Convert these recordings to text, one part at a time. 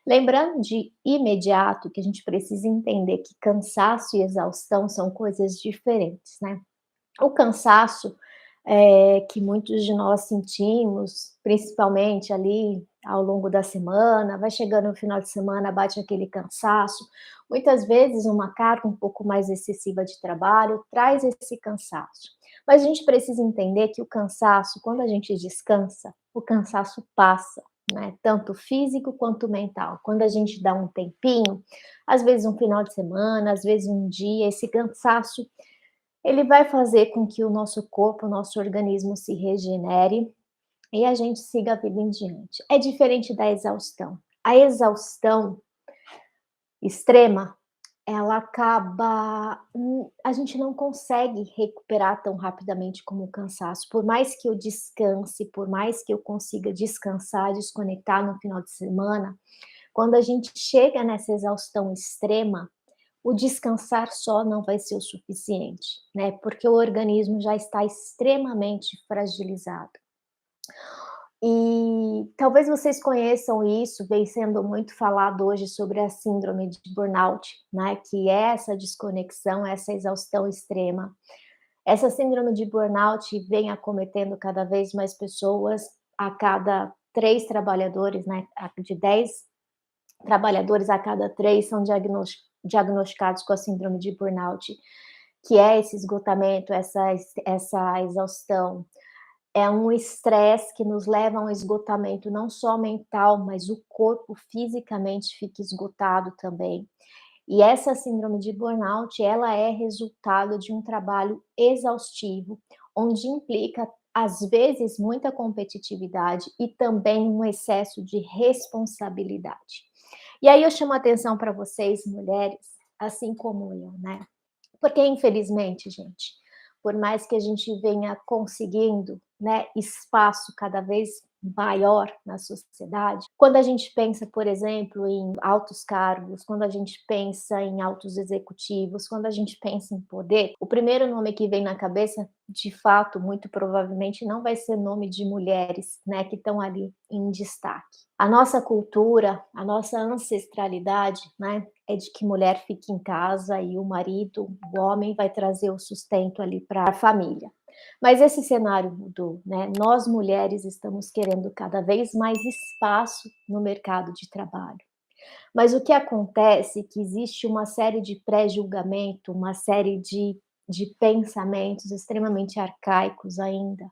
Lembrando de imediato que a gente precisa entender que cansaço e exaustão são coisas diferentes, né. O cansaço, que muitos de nós sentimos, principalmente ali ao longo da semana, vai chegando no final de semana, bate aquele cansaço. Muitas vezes uma carga um pouco mais excessiva de trabalho traz esse cansaço. Mas a gente precisa entender que o cansaço, quando a gente descansa, o cansaço passa, né, tanto físico quanto mental. Quando a gente dá um tempinho, às vezes um final de semana, às vezes um dia, esse cansaço ele vai fazer com que o nosso corpo, o nosso organismo se regenere e a gente siga a vida em diante. É diferente da exaustão. A exaustão extrema, ela acaba a gente não consegue recuperar tão rapidamente como o cansaço. Por mais que eu descanse, por mais que eu consiga descansar, desconectar no final de semana, quando a gente chega nessa exaustão extrema, o descansar só não vai ser o suficiente, né, porque o organismo já está extremamente fragilizado. E talvez vocês conheçam isso, vem sendo muito falado hoje sobre a síndrome de burnout, né, que é essa desconexão, essa exaustão extrema. Essa síndrome de burnout vem acometendo cada vez mais pessoas, a cada 3 trabalhadores, né, de 10 trabalhadores a cada 3 são diagnosticados com a síndrome de burnout, que é esse esgotamento, essa exaustão. É um estresse que nos leva a um esgotamento não só mental, mas o corpo fisicamente fica esgotado também. E essa síndrome de burnout, ela é resultado de um trabalho exaustivo, onde implica, às vezes, muita competitividade e também um excesso de responsabilidade. E aí eu chamo a atenção para vocês, mulheres, assim como eu, né? Porque infelizmente, gente, por mais que a gente venha conseguindo, né, espaço cada vez maior na sociedade, quando a gente pensa, por exemplo, em altos cargos, quando a gente pensa em altos executivos, quando a gente pensa em poder, o primeiro nome que vem na cabeça, de fato, muito provavelmente não vai ser nome de mulheres, né, que estão ali em destaque. A nossa cultura, a nossa ancestralidade, né, é de que mulher fique em casa e o marido, o homem, vai trazer o sustento ali para a família. Mas esse cenário mudou, né? Nós mulheres estamos querendo cada vez mais espaço no mercado de trabalho. Mas o que acontece é que existe uma série de pré-julgamento, uma série de pensamentos extremamente arcaicos ainda.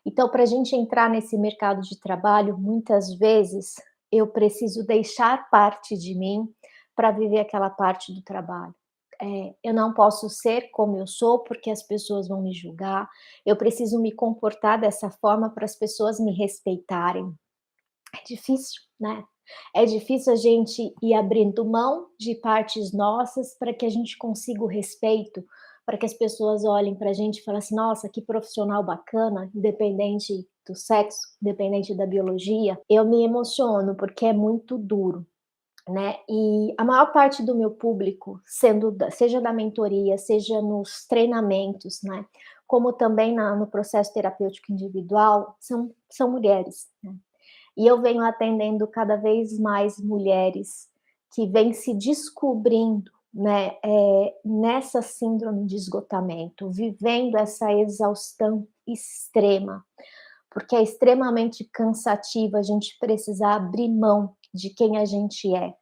Então, para a gente entrar nesse mercado de trabalho, muitas vezes eu preciso deixar parte de mim para viver aquela parte do trabalho. Eu não posso ser como eu sou, porque as pessoas vão me julgar. Eu preciso me comportar dessa forma para as pessoas me respeitarem. É difícil, né? É difícil a gente ir abrindo mão de partes nossas para que a gente consiga o respeito, para que as pessoas olhem para a gente e falem assim: "Nossa, que profissional bacana", independente do sexo, independente da biologia. Eu me emociono, porque é muito duro, né. E a maior parte do meu público, sendo da seja da mentoria, seja nos treinamentos, né, como também no processo terapêutico individual, são mulheres, né. E eu venho atendendo cada vez mais mulheres que vêm se descobrindo, né, nessa síndrome de esgotamento, vivendo essa exaustão extrema, porque é extremamente cansativo a gente precisar abrir mão de quem a gente é,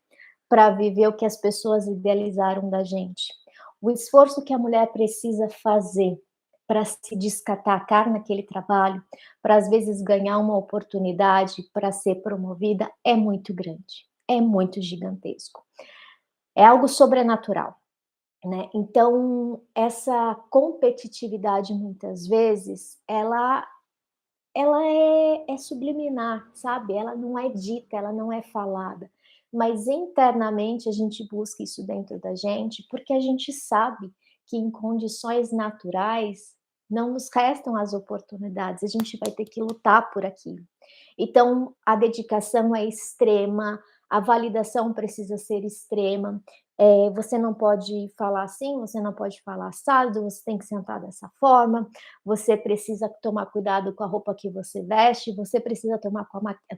para viver o que as pessoas idealizaram da gente. O esforço que a mulher precisa fazer para se destacar naquele trabalho, para às vezes ganhar uma oportunidade para ser promovida, é muito grande, é muito gigantesco. É algo sobrenatural, né. Então, essa competitividade muitas vezes, ela é subliminar, sabe, ela não é dita, ela não é falada, mas internamente a gente busca isso dentro da gente, porque a gente sabe que em condições naturais não nos restam as oportunidades, a gente vai ter que lutar por aquilo. Então, a dedicação é extrema, a validação precisa ser extrema, Você não pode falar assim, você não pode falar assado, você tem que sentar dessa forma, você precisa tomar cuidado com a roupa que você veste, você precisa tomar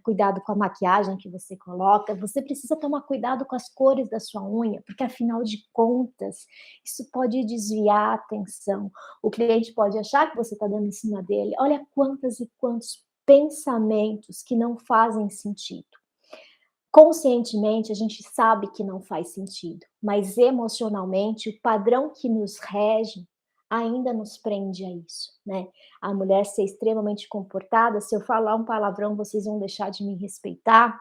cuidado com a maquiagem que você coloca, você precisa tomar cuidado com as cores da sua unha, porque afinal de contas, isso pode desviar a atenção. O cliente pode achar que você está dando em cima dele. Olha quantas e quantos pensamentos que não fazem sentido. Conscientemente, a gente sabe que não faz sentido, mas emocionalmente, o padrão que nos rege ainda nos prende a isso, né. A mulher ser extremamente comportada, se eu falar um palavrão, vocês vão deixar de me respeitar,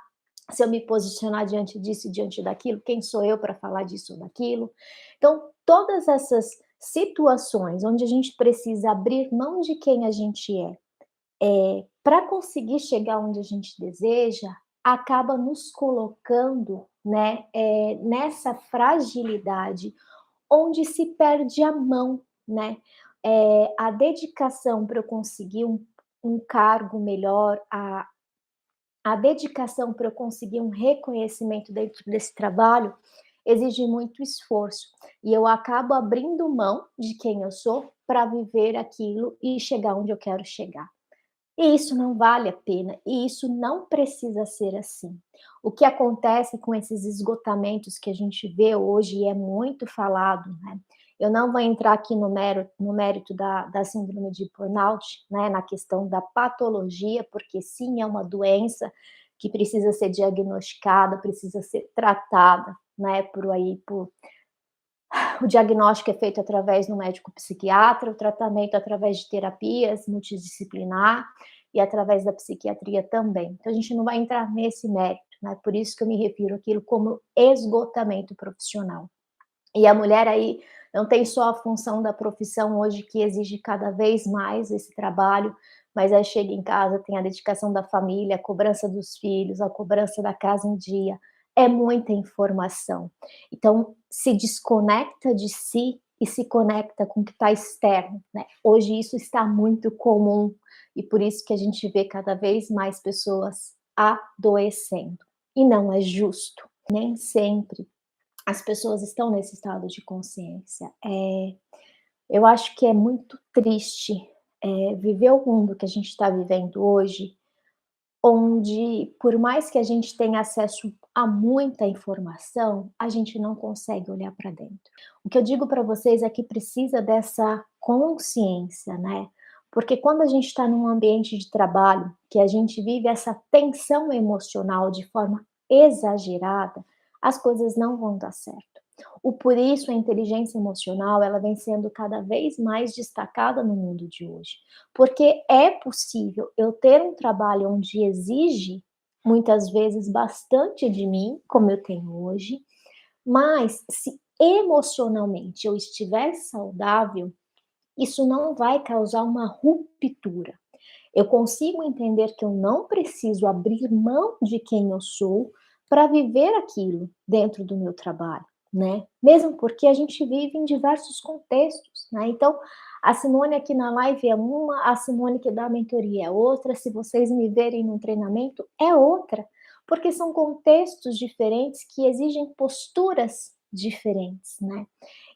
se eu me posicionar diante disso e diante daquilo, quem sou eu para falar disso ou daquilo? Então, todas essas situações onde a gente precisa abrir mão de quem a gente é, para conseguir chegar onde a gente deseja, acaba nos colocando, né, nessa fragilidade, onde se perde a mão, né. A dedicação para eu conseguir um cargo melhor, a dedicação para eu conseguir um reconhecimento dentro desse trabalho, exige muito esforço, e eu acabo abrindo mão de quem eu sou para viver aquilo e chegar onde eu quero chegar. E isso não vale a pena, e isso não precisa ser assim. O que acontece com esses esgotamentos que a gente vê hoje e é muito falado, né, eu não vou entrar aqui no mérito da síndrome de burnout, né, na questão da patologia, porque sim, é uma doença que precisa ser diagnosticada, precisa ser tratada, né, por o diagnóstico é feito através do médico psiquiatra, o tratamento através de terapias multidisciplinar e através da psiquiatria também. Então a gente não vai entrar nesse mérito, né, por isso que eu me refiro àquilo como esgotamento profissional. E a mulher aí não tem só a função da profissão hoje que exige cada vez mais esse trabalho, mas aí chega em casa, tem a dedicação da família, a cobrança dos filhos, a cobrança da casa em dia, é muita informação. Então, se desconecta de si e se conecta com o que está externo, né. Hoje isso está muito comum e por isso que a gente vê cada vez mais pessoas adoecendo. E não é justo, nem sempre as pessoas estão nesse estado de consciência. Eu acho que é muito triste, viver o mundo que a gente está vivendo hoje, onde por mais que a gente tenha acesso a muita informação, a gente não consegue olhar para dentro. O que eu digo para vocês é que precisa dessa consciência, né, porque quando a gente está num ambiente de trabalho, que a gente vive essa tensão emocional de forma exagerada, as coisas não vão dar certo. Por isso a inteligência emocional, ela vem sendo cada vez mais destacada no mundo de hoje. Porque é possível eu ter um trabalho onde exige, muitas vezes, bastante de mim, como eu tenho hoje, mas se emocionalmente eu estiver saudável, isso não vai causar uma ruptura. Eu consigo entender que eu não preciso abrir mão de quem eu sou para viver aquilo dentro do meu trabalho, né. Mesmo porque a gente vive em diversos contextos, né. Então, a Simone aqui na live é uma, a Simone que dá a mentoria é outra, se vocês me verem num treinamento é outra, porque são contextos diferentes que exigem posturas diferentes, né.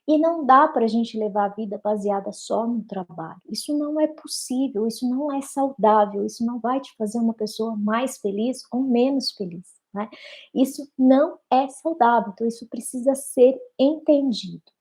E não dá para a gente levar a vida baseada só no trabalho. Isso não é possível, isso não é saudável, isso não vai te fazer uma pessoa mais feliz ou menos feliz, né. Isso não é saudável, então isso precisa ser entendido.